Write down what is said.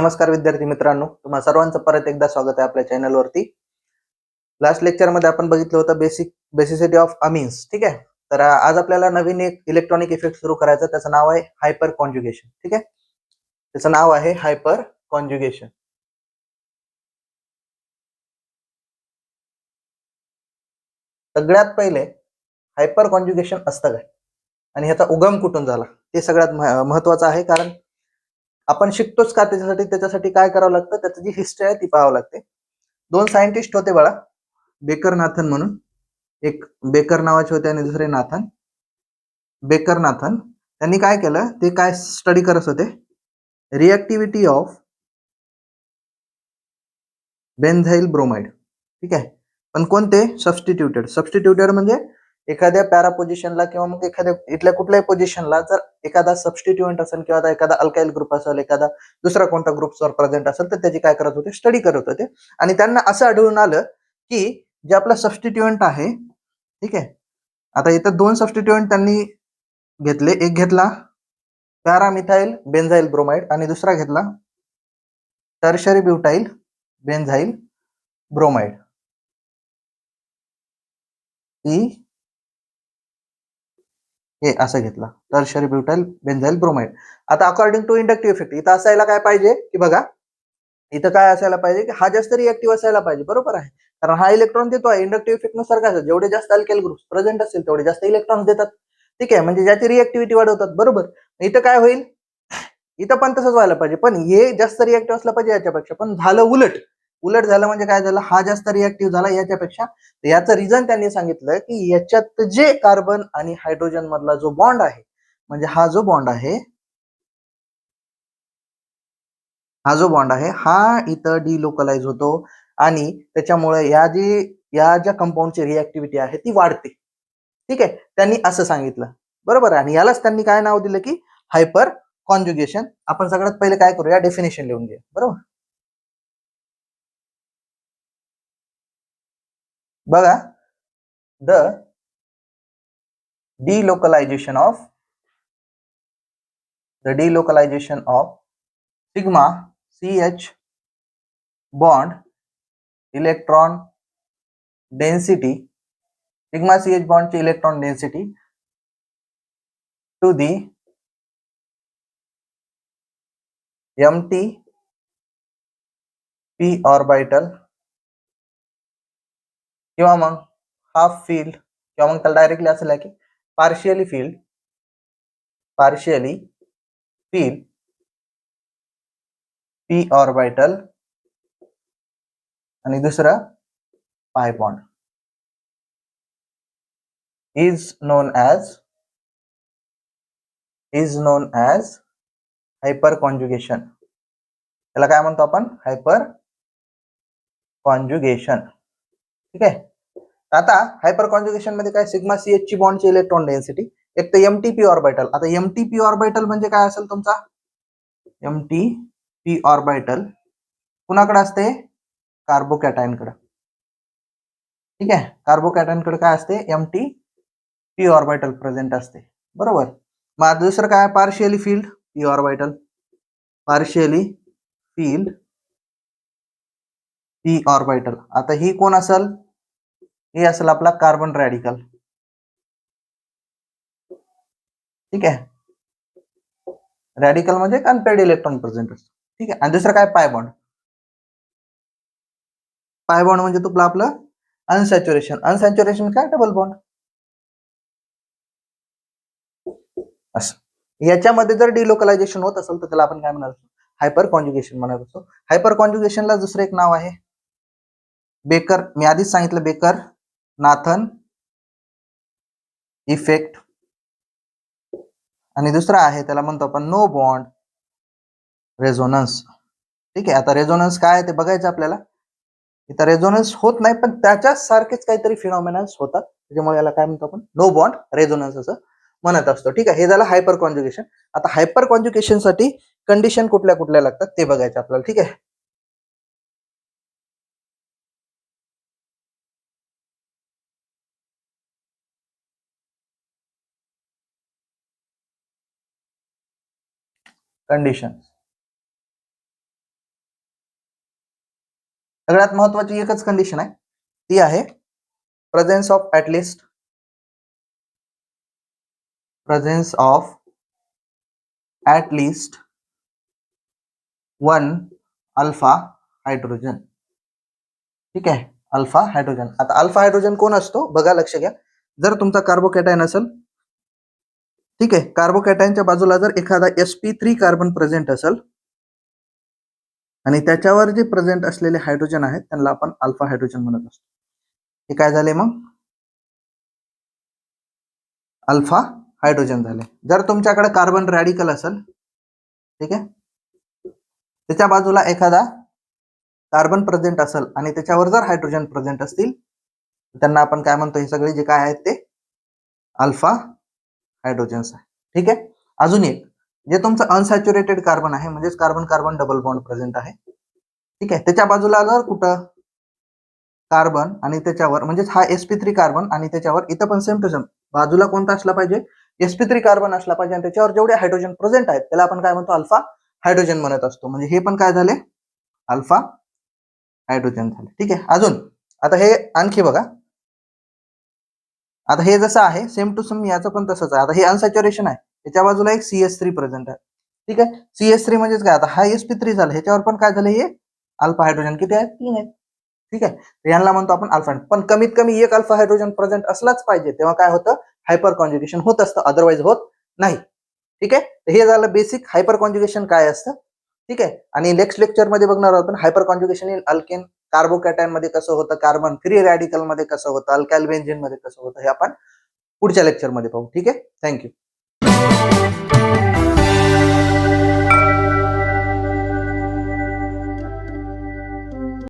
नमस्कार विद्यार्थी मित्रांनो, तुम्हा सर्वांचं परत एकदा स्वागत आहे आपल्या चॅनलवरती. लास्ट लेक्चरमध्ये आपण बघितलं होतं बेसिसिटी ऑफ अमीन्स. ठीक आहे. तर आज आपल्याला नवीन एक इलेक्ट्रॉनिक इफेक्ट सुरू करायचा. त्याचं नाव आहे हायपर कॉन्जुगेशन. ठीक आहे. त्याचं नाव आहे हायपर कॉन्जुगेशन. सगळ्यात पहिले हायपर कॉन्जुगेशन असतं काय आणि ह्याचा उगम कुठून झाला ते सगळ्यात महत्वाचं आहे. कारण आपण शिकतोच का त्याच्यासाठी काय करावं लागतं, त्याची जी हिस्ट्री आहे ती पाहावं लागते. दोन सायंटिस्ट होते बाळा, बेकर नाथन म्हणून. एक बेकर नावाचे होते आणि दुसरे नाथन. बेकर नाथन त्यांनी काय केलं, ते काय स्टडी करत होते, रिएक्टिव्हिटी ऑफ बेन्झाइल ब्रोमाइड. ठीक आहे. पण कोणते? सबस्टिट्यूटेड म्हणजे एखाद्या पॅरा पोझिशनला किंवा मग एखाद्या इथल्या कुठल्याही पोझिशनला जर एखादा सबस्टिट्यूएंट असेल किंवा एखादा अल्काइल ग्रुप असेल, एखादा दुसरा कोणता ग्रुपवर प्रेझेंट असेल, तर त्याची काय करत होते, स्टडी करत होते. आणि त्यांना असं आढळून आलं की जे आपला सबस्टिट्यूएंट आहे, ठीक आहे, आता इथं दोन सबस्टिट्यूएंट त्यांनी घेतले. एक घेतला पॅरामिथाइल बेन्झाइल ब्रोमाइड आणि दुसरा घेतला टर्शरी ब्युटाइल बेन्झाइल ब्रोमाइड. हे असं घेतला, टर्शरी ब्युटाइल बेन्झाइल ब्रोमाइड. आता अकॉर्डिंग टू इंडक्टिव्ह इफेक्ट इथं असायला काय पाहिजे की बघा, इथं काय असायला पाहिजे की हा जास्त रिएक्टिव्ह असायला पाहिजे. बरोबर आहे. कारण हा इलेक्ट्रॉन देतो आहे. इंडक्टिव्ह इफेक्ट नुसार काय, जेवढे जास्त अल्काइल ग्रुप प्रेझेंट असतील तेवढे जास्त इलेक्ट्रॉन देतात. ठीक आहे. म्हणजे ज्याची रिएक्टिव्हिटी वाढवतात. बरोबर. इथं काय होईल, इथं पण तसंच व्हायला पाहिजे, पण हे जास्त रिएक्टिव्ह असलं पाहिजे याच्यापेक्षा. पण झालं उलट. उलट झालं म्हणजे काय झालं, हा जास्त रिएक्टिव्ह झाला याच्यापेक्षा. याचं रिझन त्यांनी सांगितलं की याच्यात जे कार्बन आणि हायड्रोजन मधला जो बॉन्ड आहे, म्हणजे हा जो बॉन्ड आहे, हा इथं डिलोकलाइज होतो आणि त्याच्यामुळे या ज्या कंपाऊंडची रिएक्टिव्हिटी आहे ती वाढते. ठीक आहे. त्यांनी असं सांगितलं. बरोबर. आणि यालाच त्यांनी काय नाव दिलं की हायपर कॉन्जुगेशन. आपण सगळ्यात पहिले काय करूया, डेफिनेशन लिहून घेऊ. बरोबर. बघा, the delocalization of sigma ch bond electron density, sigma ch bond ची electron density to the mt p orbital किंवा मग हाफ फील्ड किंवा मग त्याला डायरेक्टली असं की पार्शियली फील्ड p ऑर्बिटल आणि दुसरं pi bond is known as hyper conjugation. त्याला काय म्हणतो आपण, हायपर कॉन्जुगेशन. ठीक आहे. आता हायपर कॉन्जुगेशन मध्ये काय, सिग्मा सीएच ची बॉन्डची इलेक्ट्रॉन डेन्सिटी, एक तर एमटीपी ऑर्बिटल. आता एमटीपी ऑर्बिटल म्हणजे काय असेल तुमचा, एमटीपी ऑर्बिटल कुणाकडे असते, कार्बोकॅटायन कडे. ठीक आहे. कार्बोकॅटायन कडे काय असते, एमटीपी ऑर्बिटल प्रेझेंट असते. बरोबर. मग दुसरं काय, partially field P orbital, partially field P orbital. आता ही कोण असेल, हे असेल आपला कार्बन रॅडिकल. ठीक आहे. रॅडिकल म्हणजे अनपेड इलेक्ट्रॉन प्रेझेंट असतो. ठीक आहे. आणि दुसरं काय, पाय बॉन्ड. पाय बॉन्ड म्हणजे तुला आपलं अनसॅच्युरेशन काय, डबल बॉन्ड. असं याच्यामध्ये जर डिलोकलायझेशन होत असेल तर त्याला आपण काय म्हणतो, हायपर कॉन्जुगेशन म्हणत असतो. हायपर कॉन्जुगेशनला दुसरं एक नाव आहे बेकर. मी आधीच सांगितलं, बेकर नाथन इफेक्ट. आणि दुसरा आहे त्याला म्हणतो आपण नो बॉन्ड रेझोनन्स. ठीक आहे. आता रेझोनन्स काय आहे ते बघायचं आपल्याला. इथं रेझोनन्स होत नाही, पण त्याच्या सारखेच काहीतरी फिनॉमिनास होतात, त्याच्यामुळे याला काय म्हणतो आपण, नो बॉन्ड रेझोनन्स असं म्हणत असतो. ठीक आहे. हे झालं हायपर कॉन्जुगेशन. आता हायपर कॉन्जुगेशन साठी कंडिशन कुठल्या कुठल्या लागतात ते बघायचं आपल्याला. ठीक आहे. कंडिशन सगळ्यात महत्वाची एकच कंडिशन आहे, ती आहे presence of at least one alpha hydrogen. ठीक आहे, अल्फा हायड्रोजन. आता अल्फा हायड्रोजन कोण असतो बघा, लक्ष घ्या. जर तुमचा कार्बोकॅटायन असेल, ठीक आहे, कार्बोकॅटायनच्या बाजूला जर एखादा sp3 कार्बन प्रेझेंट असेल आणि त्याच्यावर जे प्रेझेंट असलेले हायड्रोजन आहेत त्यांना आपण अल्फा हायड्रोजन म्हणत असतो. हे काय झाले मग, अल्फा हायड्रोजन झाले. जर तुमच्याकडे कार्बन रॅडिकल असेल, ठीक आहे, त्याच्या बाजूला एखादा कार्बन प्रेझेंट असेल आणि त्याच्यावर जर हायड्रोजन प्रेझेंट असतील त्यांना आपण काय म्हणतो, हे सगळे जे काय आहेत ते अल्फा हायड्रोजन्स आहे. ठीक आहे. अजून एक जे तुमचं अनसॅच्युरेटेड कार्बन आहे, म्हणजेच carbon carbon double bond present आहे, ठीक आहे, त्याच्या बाजूला जर कुठं कार्बन आणि त्याच्यावर म्हणजेच हा sp3 कार्बन आणि त्याच्यावर इथं पण सेम टू सेम बाजूला कोणता असला पाहिजे, sp3 कार्बन असला पाहिजे आणि त्याच्यावर जेवढे हायड्रोजन प्रेझेंट आहेत त्याला आपण काय म्हणतो, अल्फा हायड्रोजन म्हणत असतो. म्हणजे हे पण काय झाले, अल्फा हायड्रोजन झाले. ठीक आहे. अजून आता हे आणखी बघा, आता हे जसं आहे सेम टू सेम याचं पण तसंच आहे. आता हे अनसॅच्युरेशन आहे, त्याच्या बाजूला एक CH3 प्रेझेंट आहे. ठीक आहे, CH3 म्हणजेच काय, आता हा sp3 झाला, ह्याच्यावर पण काय झालं, हे अल्फा हायड्रोजन किती आहेत, 3 आहेत. ठीक आहे, यांना म्हणतो आपण अल्फा. पण कमीत कमी एक अल्फा हायड्रोजन प्रेझेंट असलाच पाहिजे, तेव्हा काय होतं, हायपर कॉन्जुगेशन होत असतं, अदरवाईज होत नाही. ठीक आहे, हे झालं बेसिक हायपर कॉन्जुगेशन काय असतं. ठीक आहे, आणि नेक्स्ट लेक्चर मध्ये बघणार आहोत आपण hyper conjugation in alkane, carbocation मध्ये कसं होतं, कार्बन फ्री रॅडिकल मध्ये कसं होतं, अल्काइल बेन्झीन मध्ये कसं होतं, हे आपण पुढच्या लेक्चर मध्ये पाहू. ठीक आहे, थँक्यू.